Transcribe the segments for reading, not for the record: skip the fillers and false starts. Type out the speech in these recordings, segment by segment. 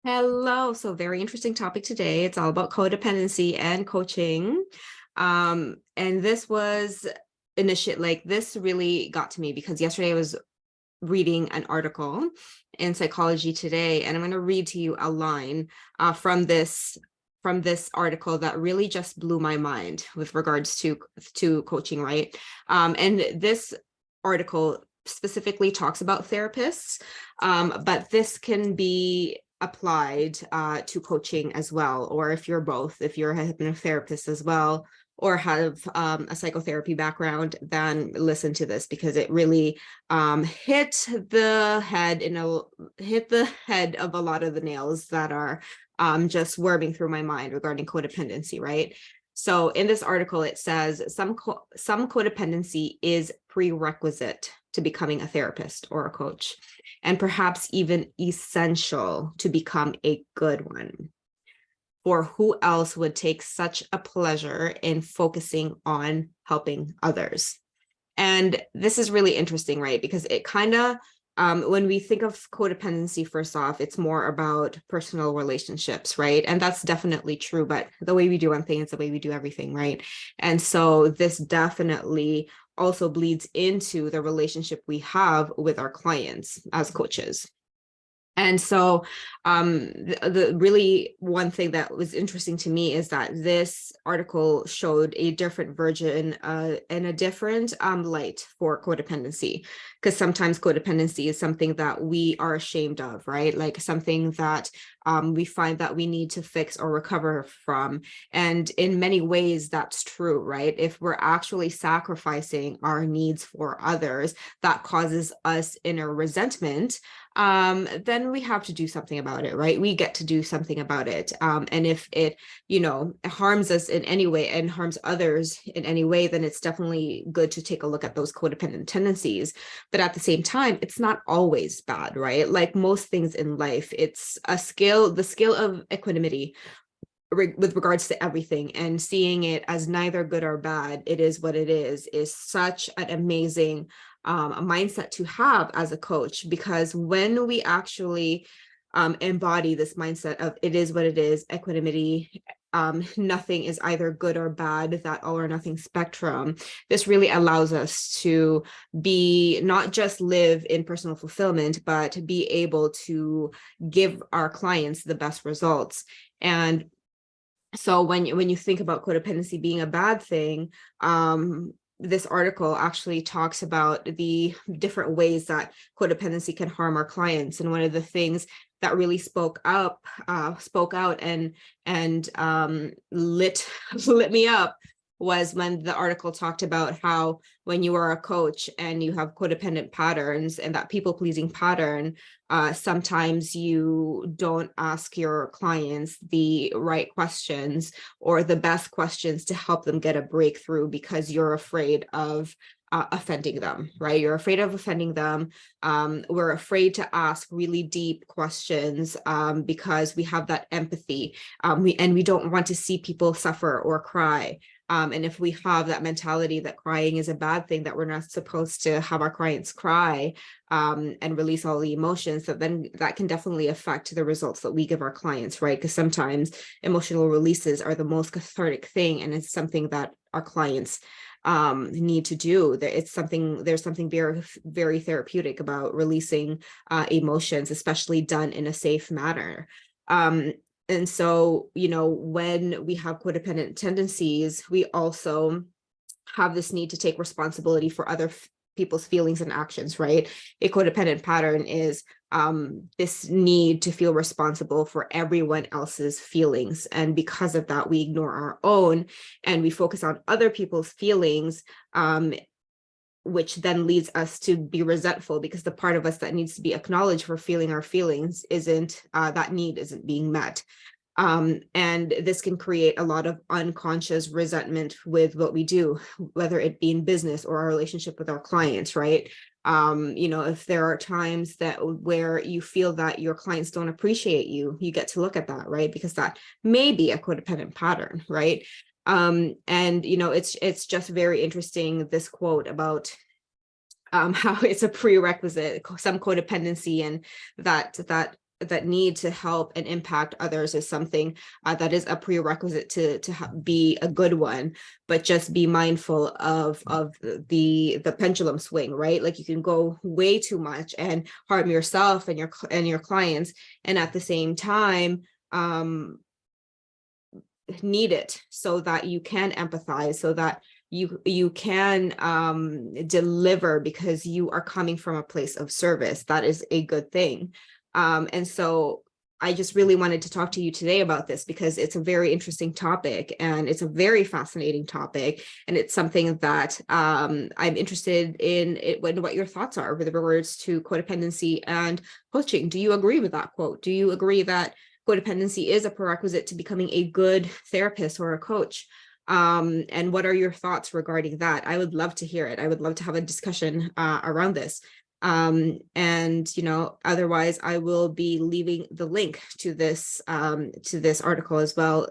Hello. So very interesting topic today. It's all about codependency and coaching. And this was this really got to me because yesterday I was reading an article in Psychology Today, and I'm going to read to you a line from this article that really just blew my mind with regards to coaching, right? And this article specifically talks about therapists, but this can be applied to coaching as well, or if you're both, if you're a hypnotherapist as well, or have a psychotherapy background, then listen to this because it really hit the head of a lot of the nails that are just worming through my mind regarding codependency, right? So in this article, it says some codependency is prerequisite to becoming a therapist or a coach, and perhaps even essential to become a good one. For who else would take such a pleasure in focusing on helping others? And this is really interesting, right? Because it kind of, when we think of codependency, first off, it's more about personal relationships, right? And that's definitely true, but the way we do one thing is the way we do everything, right? And so this definitely also bleeds into the relationship we have with our clients as coaches. And so the really one thing that was interesting to me is that this article showed a different version and a different light for codependency, because sometimes codependency is something that we are ashamed of, right? Like something that we find that we need to fix or recover from. And in many ways, that's true, right? If we're actually sacrificing our needs for others, that causes us inner resentment, then we have to do something about it, right? We get to do something about it. And if it, harms us in any way and harms others in any way, then it's definitely good to take a look at those codependent tendencies. But at the same time, it's not always bad, right? Like most things in life, it's a skill, the skill of equanimity with regards to everything, and seeing it as neither good or bad, it is what it is such an amazing a mindset to have as a coach, because when we actually embody this mindset of it is what it is, equanimity, nothing is either good or bad, that all or nothing spectrum, this really allows us to be not just live in personal fulfillment, but be able to give our clients the best results. And so when you think about codependency being a bad thing, this article actually talks about the different ways that codependency can harm our clients. And one of the things that really spoke out and lit lit me up was when the article talked about how when you are a coach and you have codependent patterns and that people-pleasing pattern, sometimes you don't ask your clients the right questions or the best questions to help them get a breakthrough because you're afraid of offending them, right? You're afraid of offending them. We're afraid to ask really deep questions because we have that empathy. We don't want to see people suffer or cry. And if we have that mentality that crying is a bad thing, that we're not supposed to have our clients cry and release all the emotions, then that can definitely affect the results that we give our clients, right? Because sometimes emotional releases are the most cathartic thing, and it's something that our clients need to do. There's something very, very therapeutic about releasing emotions, especially done in a safe manner. And so, when we have codependent tendencies, we also have this need to take responsibility for other people's feelings and actions, right? A codependent pattern is this need to feel responsible for everyone else's feelings. And because of that, we ignore our own and we focus on other people's feelings, which then leads us to be resentful because the part of us that needs to be acknowledged for feeling our feelings that need isn't being met. And this can create a lot of unconscious resentment with what we do, whether it be in business or our relationship with our clients, right? If there are times where you feel that your clients don't appreciate you, you get to look at that, right? Because that may be a codependent pattern, right? It's just very interesting, this quote about how it's a prerequisite, some codependency, and that that need to help and impact others is something that is a prerequisite to be a good one, but just be mindful of the pendulum swing, right? Like you can go way too much and harm yourself and your clients, and at the same time need it so that you can empathize, so that you can deliver because you are coming from a place of service. That is a good thing. And so I just really wanted to talk to you today about this because it's a very interesting topic and it's a very fascinating topic. And it's something that I'm interested in what your thoughts are with regards to codependency and coaching. Do you agree with that quote? Do you agree that codependency is a prerequisite to becoming a good therapist or a coach? And what are your thoughts regarding that? I would love to hear it. I would love to have a discussion around this. And otherwise I will be leaving the link to this article as well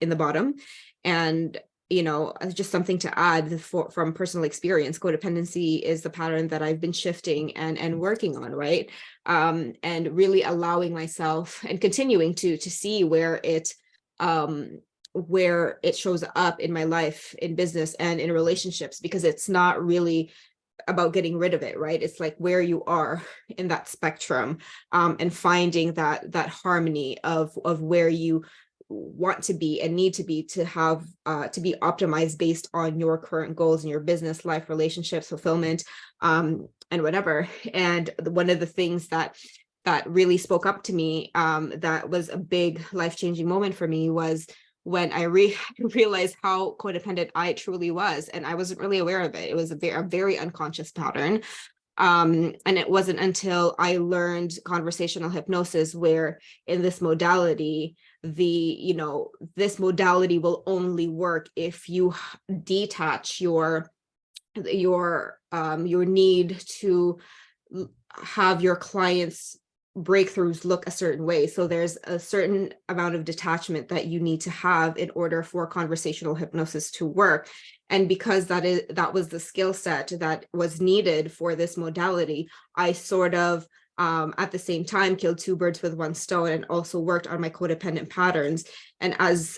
in the bottom. And just something to add from personal experience, codependency is the pattern that I've been shifting and working on, right? And really allowing myself and continuing to see where it shows up in my life, in business and in relationships, because it's not really about getting rid of it, right? It's like where you are in that spectrum, and finding that harmony of where you want to be and need to be to have to be optimized based on your current goals in your business, life, relationships, fulfillment, and whatever. And one of the things that really spoke up to me, that was a big life-changing moment for me, was when I realized how codependent I truly was, and I wasn't really aware of it. It was a very unconscious pattern. And it wasn't until I learned conversational hypnosis, where in this modality, this modality will only work if you detach your need to have your clients breakthroughs look a certain way. So there's a certain amount of detachment that you need to have in order for conversational hypnosis to work. And because that was the skill set that was needed for this modality, I sort of at the same time killed two birds with one stone and also worked on my codependent patterns. And as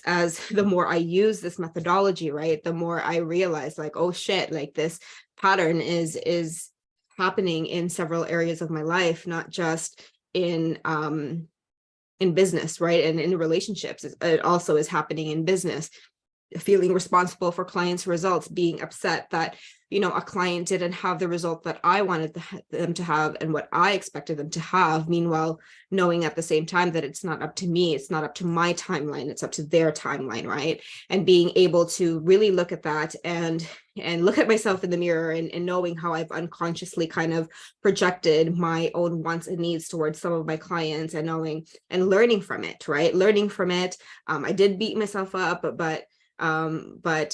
the more I use this methodology, right, the more I realized, like, oh shit, like this pattern is happening in several areas of my life, not just in business, right? And in relationships. It also is happening in business. Feeling responsible for clients' results, being upset that a client didn't have the result that I wanted them to have and what I expected them to have. Meanwhile, knowing at the same time that it's not up to me, it's not up to my timeline, it's up to their timeline, right? And being able to really look at that and look at myself in the mirror and knowing how I've unconsciously kind of projected my own wants and needs towards some of my clients, and knowing and learning from it, right? Learning from it. I did beat myself up, but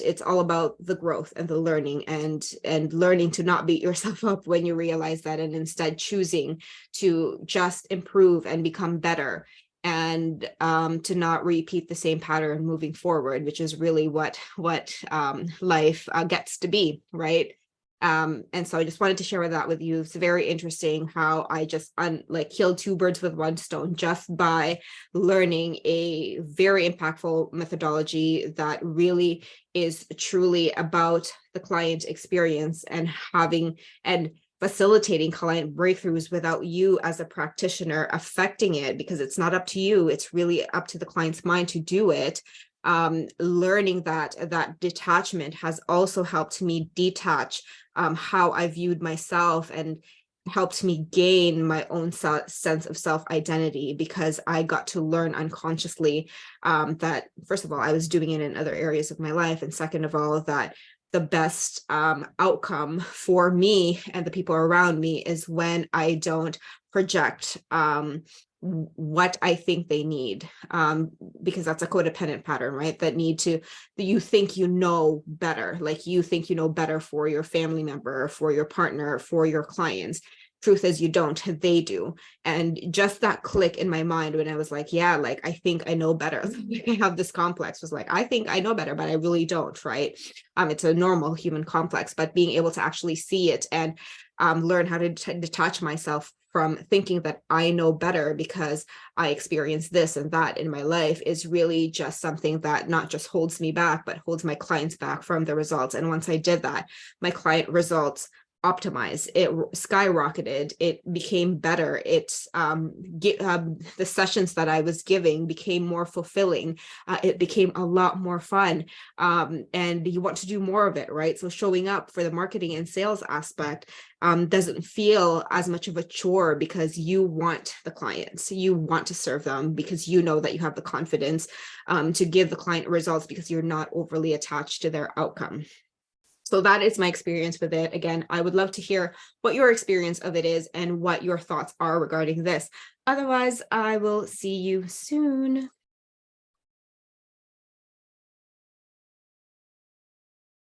it's all about the growth and the learning, and learning to not beat yourself up when you realize that, and instead choosing to just improve and become better, and to not repeat the same pattern moving forward, which is really what life gets to be, right? And so I just wanted to share that with you. It's very interesting how I just killed two birds with one stone just by learning a very impactful methodology that really is truly about the client experience and facilitating client breakthroughs without you as a practitioner affecting it, because it's not up to you. It's really up to the client's mind to do it. Learning that detachment has also helped me detach how I viewed myself, and helped me gain my own sense of self-identity, because I got to learn unconsciously that, first of all, I was doing it in other areas of my life, and second of all, that the best outcome for me and the people around me is when I don't project what I think they need, because that's a codependent pattern, right? That you think better, like you think better for your family member, for your partner, for your clients. Truth is, you don't, they do. And just that click in my mind when I was like, yeah, like I think I know better. I have this complex, was like, I think I know better, but I really don't, right? It's a normal human complex, but being able to actually see it and learn how to detach myself from thinking that I know better because I experienced this and that in my life is really just something that not just holds me back, but holds my clients back from the results. And once I did that, my client results optimized, it skyrocketed, it became better, the sessions that I was giving became more fulfilling, it became a lot more fun, and you want to do more of it, right? So showing up for the marketing and sales aspect doesn't feel as much of a chore because you want the clients, you want to serve them because you know that you have the confidence to give the client results because you're not overly attached to their outcome. So that is my experience with it. Again, I would love to hear what your experience of it is and what your thoughts are regarding this. Otherwise, I will see you soon.